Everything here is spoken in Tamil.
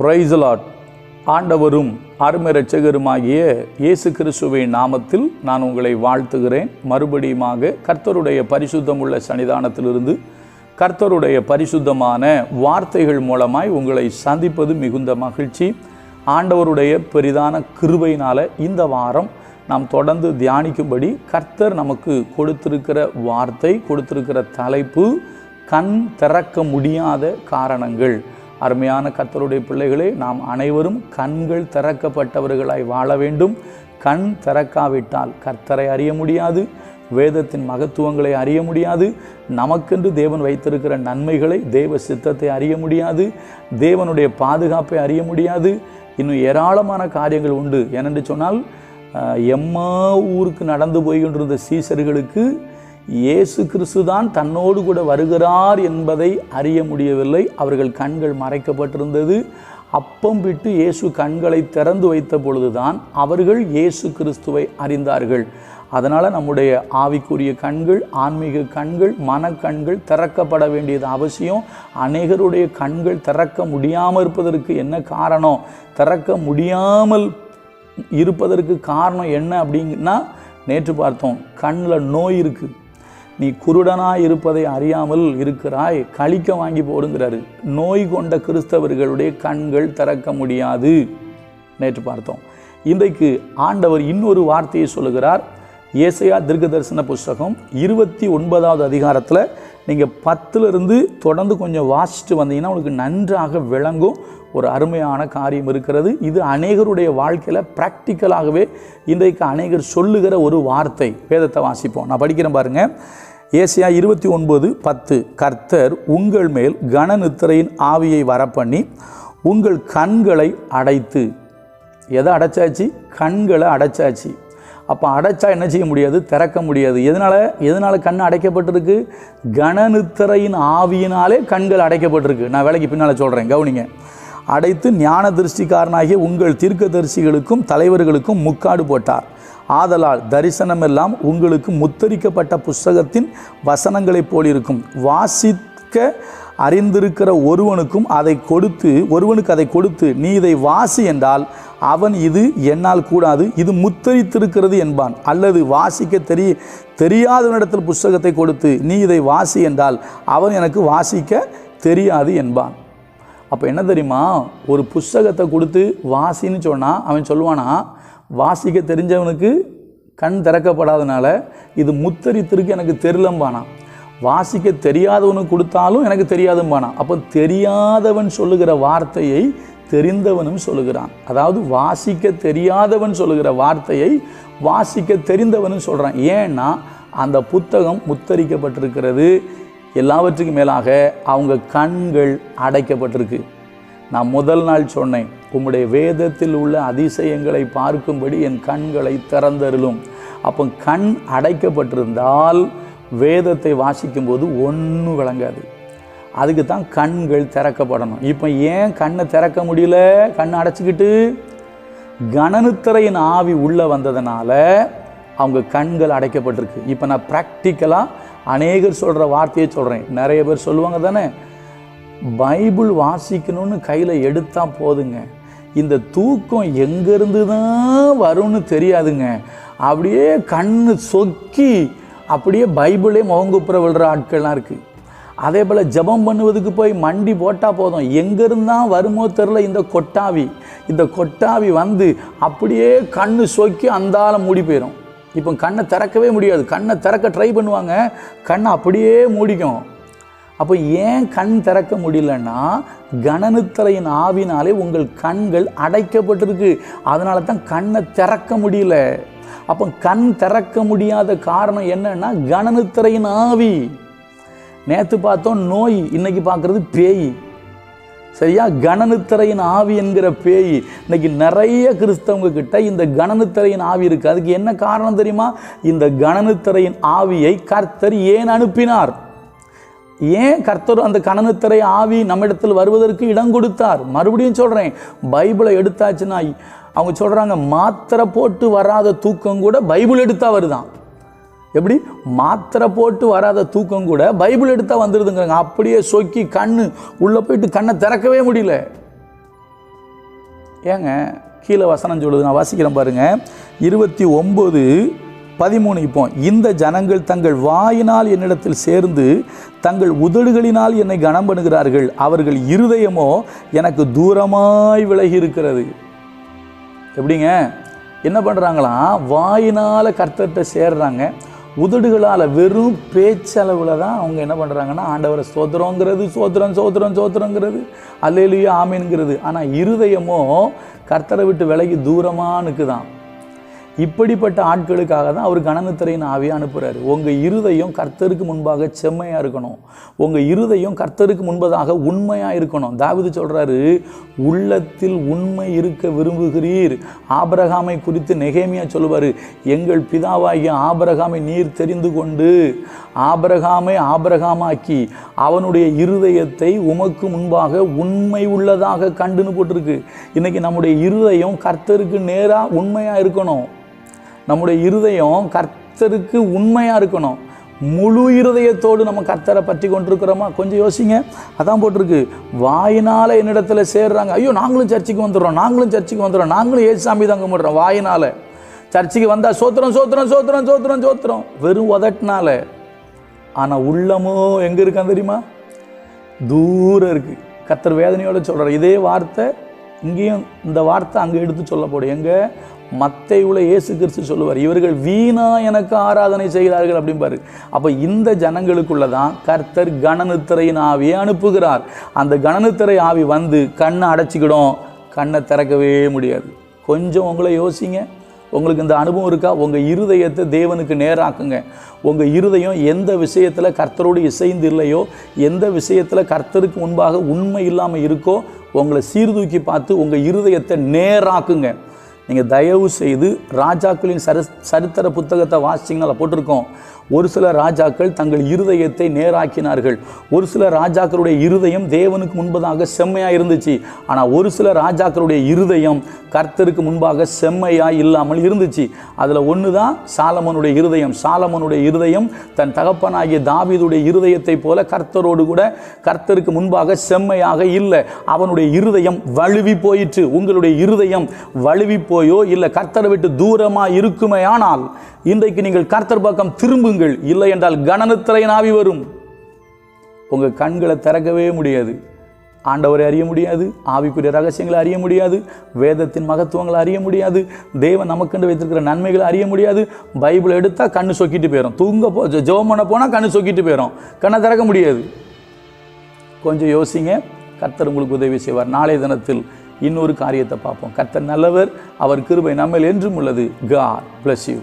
Praise the Lord. ஆண்டவரும் அருமை இரட்சகருமாகிய இயேசு கிறிஸ்துவின் நாமத்தில் நான் உங்களை வாழ்த்துகிறேன். மறுபடியுமாக கர்த்தருடைய பரிசுத்தமுள்ள சன்னிதானத்திலிருந்து கர்த்தருடைய பரிசுத்தமான வார்த்தைகள் மூலமாய் உங்களை சந்திப்பது மிகுந்த மகிழ்ச்சி. ஆண்டவருடைய பெரிதான கிருபையினால் இந்த வாரம் நாம் தொடர்ந்து தியானிக்கும்படி கர்த்தர் நமக்கு கொடுத்திருக்கிற வார்த்தை, கொடுத்திருக்கிற தலைப்பு கண் திறக்க முடியாத காரணங்கள். அருமையான கர்த்தருடைய பிள்ளைகளே, நாம் அனைவரும் கண்கள் திறக்கப்பட்டவர்களாய் வாழ வேண்டும். கண் திறக்காவிட்டால் கர்த்தரை அறிய முடியாது, வேதத்தின் மகத்துவங்களை அறிய முடியாது, நமக்கென்று தேவன் வைத்திருக்கிற நன்மைகளை, தேவ சித்தத்தை அறிய முடியாது, தேவனுடைய பாதுகாப்பை அறிய முடியாது. இன்னும் ஏராளமான காரியங்கள் உண்டு. ஏனென்று சொன்னால், எம்மா ஊருக்கு நடந்து போய்கொண்டிருந்த சீசர்களுக்கு இயேசு கிறிஸ்து தான் தன்னோடு கூட வருகிறார் என்பதை அறிய முடியவில்லை. அவர்கள் கண்கள் மறைக்கப்பட்டிருந்தது. அப்பம் விட்டு இயேசு கண்களை திறந்து வைத்த பொழுதுதான் அவர்கள் இயேசு கிறிஸ்துவை அறிந்தார்கள். அதனால் நம்முடைய ஆவிக்குரிய கண்கள், ஆன்மீக கண்கள், மனக்கண்கள் திறக்கப்பட வேண்டியது அவசியம். அநேகருடைய கண்கள் திறக்க முடியாமல் இருப்பதற்கு என்ன காரணம்? திறக்க முடியாமல் இருப்பதற்கு காரணம் என்ன அப்படின்னா, நேற்று பார்த்தோம், கண்ணில் நோய் இருக்குது. நீ குருடனாய் இருப்பதை அறியாமல் இருக்கிறாய், கழிக்க வாங்கி போடுங்கிறாரு. நோய் கொண்ட கிறிஸ்தவர்களுடைய கண்கள் திறக்க முடியாது நேற்று பார்த்தோம். இன்றைக்கு ஆண்டவர் இன்னொரு வார்த்தையை சொல்லுகிறார். ஏசாயா தீர்க்கதரிசன புஸ்தகம் 29வது அதிகாரத்தில் நீங்கள் 10லிருந்து தொடர்ந்து கொஞ்சம் வாசித்து வந்தீங்கன்னா உங்களுக்கு நன்றாக விளங்கும் ஒரு அருமையான காரியம் இருக்கிறது. இது அநேகருடைய வாழ்க்கையில் ப்ராக்டிக்கலாகவே இன்றைக்கு அநேகர் சொல்லுகிற ஒரு வார்த்தை. வேதத்தை வாசிப்போம். நான் படிக்கிறேன் பாருங்க. ஏசாயா 29:10. கர்த்தர் உங்கள் மேல் கனநித்திரையின் ஆவியை வரப்பண்ணி உங்கள் கண்களை அடைத்து. எதை அடைச்சாச்சு? கண்களை அடைச்சாச்சு. அப்போ அடைச்சா என்ன செய்ய முடியாது? திறக்க முடியாது. எதனால் கண் அடைக்கப்பட்டிருக்கு? கனநித்திரையின் ஆவியினாலே கண்கள் அடைக்கப்பட்டிருக்கு. நான் வேலைக்கு பின்னால் சொல்கிறேன், கவனிங்க. அடைத்து ஞான திருஷ்டிக்காரனாகிய உங்கள் தீர்க்கதரிசிகளுக்கும் தலைவர்களுக்கும் முக்காடு போட்டார். ஆதலால் தரிசனமெல்லாம் உங்களுக்கு முத்தரிக்கப்பட்ட புஸ்தகத்தின் வசனங்களைப் போலிருக்கும். வாசிக்க அறிந்திருக்கிற ஒருவனுக்கு அதை கொடுத்து நீ இதை வாசி என்றால் அவன் இது என்னால் கூடாது, இது முத்தரித்திருக்கிறது என்பான். அல்லது வாசிக்க தெரியாதவனிடத்தில் புஸ்தகத்தை கொடுத்து நீ இதை வாசி என்றால் அவன் எனக்கு வாசிக்க தெரியாது என்பான். அப்போ என்ன தெரியுமா? ஒரு புஸ்தகத்தை கொடுத்து வாசின்னு சொன்னால் அவன் சொல்லுவானா, வாசிக்க தெரிஞ்சவனுக்கு கண் திறக்கப்படாதனால இது முத்தரித்திருக்கு, எனக்கு தெரியலம்பானா. வாசிக்க தெரியாதவனுக்கு கொடுத்தாலும் எனக்கு தெரியாதும்பானா. அப்போ தெரியாதவன் சொல்லுகிற வார்த்தையை தெரிந்தவனும் சொல்லுகிறான். அதாவது வாசிக்க தெரியாதவன் சொல்லுகிற வார்த்தையை வாசிக்க தெரிந்தவனும் சொல்கிறான். ஏன்னா அந்த புத்தகம் முத்தரிக்கப்பட்டிருக்கிறது. எல்லாவற்றுக்கும் மேலாக அவங்க கண்கள் அடைக்கப்பட்டிருக்கு. நான் முதல் நாள் சொன்னேன், உம்முடைய வேதத்தில் உள்ள அதிசயங்களை பார்க்கும்படி என் கண்களை திறந்தருளும். அப்போ கண் அடைக்கப்பட்டிருந்தால் வேதத்தை வாசிக்கும்போது ஒன்றும் விளங்காது. அதுக்கு தான் கண்கள் திறக்கப்படணும். இப்போ ஏன் கண்ணை திறக்க முடியல? கண்ணை அடைச்சிக்கிட்டு கனநித்திரையின் ஆவி உள்ளே வந்ததுனால அவங்க கண்கள் அடைக்கப்பட்டிருக்கு. இப்போ நான் ப்ராக்டிக்கலாக அநேகர் சொல்கிற வார்த்தையை சொல்கிறேன். நிறைய பேர் சொல்லுவாங்க தானே, பைபிள் வாசிக்கணும்னு கையில் எடுத்தால் போதுங்க, இந்த தூக்கம் எங்கேருந்து தான் வரும்னு தெரியாதுங்க, அப்படியே கண்ணு சொக்கி அப்படியே பைபிளே முகங்குப்புற விழுற ஆட்கள்லாம் இருக்குது. அதே போல் ஜெபம் பண்ணுவதுக்கு போய் மண்டி போட்டால் போதும், எங்கேருந்தான் வருமோ தெரில இந்த கொட்டாவி வந்து அப்படியே கண்ணு சொக்கி அந்தால மூடி போயிடும். இப்போ கண்ணை திறக்கவே முடியாது. கண்ணை திறக்க ட்ரை பண்ணுவாங்க, கண்ணை அப்படியே மூடிக்கும். அப்போ ஏன் கண் திறக்க முடியலன்னா, கனநித்திரையின் ஆவினாலே உங்கள் கண்கள் அடைக்கப்பட்டிருக்கு. அதனால தான் கண்ணை திறக்க முடியல. அப்போ கண் திறக்க முடியாத காரணம் என்னன்னா, கனநித்திரையின் ஆவி. நேற்று பார்த்தோம் நோய், இன்னைக்கு பார்க்குறது பேய். சரியா? கனநித்திரையின் ஆவி என்கிற பேய். இன்னைக்கு நிறைய கிறிஸ்தவங்க கிட்ட இந்த கனநித்திரையின் ஆவி இருக்குது. அதுக்கு என்ன காரணம் தெரியுமா? இந்த கனநித்திரையின் ஆவியை கர்த்தர் ஏன் அனுப்பினார்? ஏன் கர்த்தர் அந்த கனநித்திரை ஆவி நம்மிடத்தில் வருவதற்கு இடம் கொடுத்தார்? மறுபடியும் சொல்கிறேன், பைபிளை எடுத்தாச்சுன்னா அவங்க சொல்கிறாங்க, மாத்திரை போட்டு வராத தூக்கம் கூட பைபிள் எடுத்தா வருதான். எப்படி? மாத்திரை போட்டு வராத தூக்கம் கூட பைபிள் எடுத்தால் வந்துடுதுங்கிறாங்க. அப்படியே சொக்கி கண்ணு உள்ளே போயிட்டு கண்ணை திறக்கவே முடியல. ஏங்க கீழே வசனம் சொல்லுது, நான் வாசிக்கிறேன் பாருங்கள். 29:13. இப்போ இந்த ஜனங்கள் தங்கள் வாயினால் என்னிடத்தில் சேர்ந்து தங்கள் உதடுகளினால் என்னை கனம் பண்ணுகிறார்கள், அவர்கள் இருதயமோ எனக்கு தூரமாய் விலகி இருக்கிறது. எப்படிங்க? என்ன பண்ணுறாங்களாம்? வாயினால் கர்த்தர்கிட்ட சேர்றாங்க, உதடுகளால் வெறும் பேச்சளவில் தான் அவங்க என்ன பண்ணுறாங்கன்னா ஆண்டவரை ஸ்தோத்திரங்கிறது, சோத்திரங்கிறது, அல்லேலூயா ஆமீன்ங்கிறது. ஆனால் இருதயமோ கர்த்தரை விட்டு விலகி தூரமாக நிற்குதான். இப்படிப்பட்ட ஆட்களுக்காக தான் அவர் கனநித்திரையின் ஆவியை அனுப்புகிறாரு. உங்கள் இருதயம் கர்த்தருக்கு முன்பாக செம்மையாக இருக்கணும், உங்கள் இருதயம் கர்த்தருக்கு முன்பதாக உண்மையாக இருக்கணும். தாவீது சொல்கிறாரு, உள்ளத்தில் உண்மை இருக்க விரும்புகிறீர். ஆபிரகாமை குறித்து நெகேமியா சொல்லுவார், எங்கள் பிதாவாகிய ஆபிரகாமை நீர் தெரிந்து கொண்டு ஆபிரகாமை ஆபிரகாமாக்கி அவனுடைய இருதயத்தை உமக்கு முன்பாக உண்மை உள்ளதாக கண்டுன்னு போட்டிருக்கு. இன்றைக்கி நம்முடைய இருதயம் கர்த்தருக்கு நேராக உண்மையாக இருக்கணும். நம்முடைய இருதயம் கர்த்தருக்கு உண்மையாக இருக்கணும். முழு இருதயத்தோடு நம்ம கர்த்தரை பற்றி கொண்டிருக்கிறோமா? கொஞ்சம் யோசிங்க. அதான் போட்டிருக்கு, வாயினால் என்னிடத்துல சேர்றாங்க. ஐயோ நாங்களும் சர்ச்சுக்கு வந்துடுறோம், நாங்களும் ஏசாமி தாங்க முடிறோம். வாயினால் சர்ச்சுக்கு வந்தால் சோத்திரம் வெறும் உதட்டினால. ஆனால் உள்ளமோ எங்கே இருக்கான் தெரியுமா? தூரம் இருக்குது. கர்த்தர் வேதனையோடு சொல்கிறார். இதே வார்த்தை இங்கேயும், இந்த வார்த்தை அங்கே எடுத்து சொல்லப்படும். எங்கே? மத்தேயுல இயேசு கிறிஸ்து சொல்லுவார், இவர்கள் வீணா எனக்கு ஆராதனை செய்கிறார்கள் அப்படிம்பாரு. அப்போ இந்த ஜனங்களுக்குள்ள தான் கர்த்தர் கனநித்திரையின் ஆவியை அனுப்புகிறார். அந்த கனநித்திரை ஆவி வந்து கண்ணை அடைச்சிக்கிடும், கண்ணை திறக்கவே முடியாது. கொஞ்சம் உங்களை யோசிங்க. உங்களுக்கு இந்த அனுபவம் இருக்கா? உங்கள் இருதயத்தை தேவனுக்கு நேராக்குங்க. உங்கள் இருதயம் எந்த விஷயத்தில் கர்த்தரோடு இசைந்து இல்லையோ, எந்த விஷயத்தில் கர்த்தருக்கு முன்பாக உண்மை இல்லாமல் இருக்கோ, உங்களை சீர்தூக்கி பார்த்து உங்கள் இருதயத்தை நேராக்குங்க. நீங்கள் தயவு செய்து ராஜாக்களின் சரித்திர புத்தகத்தை வாசிச்சிங்கன்னா போட்டிருக்கோம், ஒரு சில ராஜாக்கள் தங்கள் இருதயத்தை நேராக்கினார்கள். ஒரு சில ராஜாக்களுடைய இருதயம் தேவனுக்கு முன்பதாக செம்மையாக இருந்துச்சு. ஆனால் ஒரு சில ராஜாக்களுடைய இருதயம் கர்த்தருக்கு முன்பாக செம்மையாக இல்லாமல் இருந்துச்சு. அதில் ஒன்று தான் சாலமோனுடைய இருதயம். சாலமோனுடைய இருதயம் தன் தகப்பனாகிய தாவீதுடைய இருதயத்தை போல கர்த்தரோடு கூட கர்த்தருக்கு முன்பாக செம்மையாக இல்லை. அவனுடைய இருதயம் வழுவி போயிற்று. உங்களுடைய இருதயம் வழுவி போயோ இல்லை கர்த்தரை விட்டு தூரமாக இருக்குமே ஆனால் இன்றைக்கு நீங்கள் கர்த்தர் பக்கம் திரும்புங்கள். இல்லை என்றால் கனநித்திரையின் ஆவி வரும். உங்கள் கண்களை திறக்கவே முடியாது. ஆண்டவரை அறிய முடியாது, ஆவிக்குரிய ரகசியங்களை அறிய முடியாது, வேதத்தின் மகத்துவங்களை அறிய முடியாது, தேவன் நமக்கென்று வைத்திருக்கிற நன்மைகளை அறிய முடியாது. பைபிள் எடுத்தால் கண்ணு சொக்கிட்டு போயிடும். ஜெபம் பண்ண போனால் கண்ணு சொக்கிட்டு போயிடும். கண்ணை திறக்க முடியாது. கொஞ்சம் யோசிங்க. கர்த்தர் உங்களுக்கு உதவி செய்வார். நாளைய தினத்தில் இன்னொரு காரியத்தை பார்ப்போம். கர்த்தர் நல்லவர், அவர் கிருபை நம்மேல் என்றும் உள்ளது. God bless you.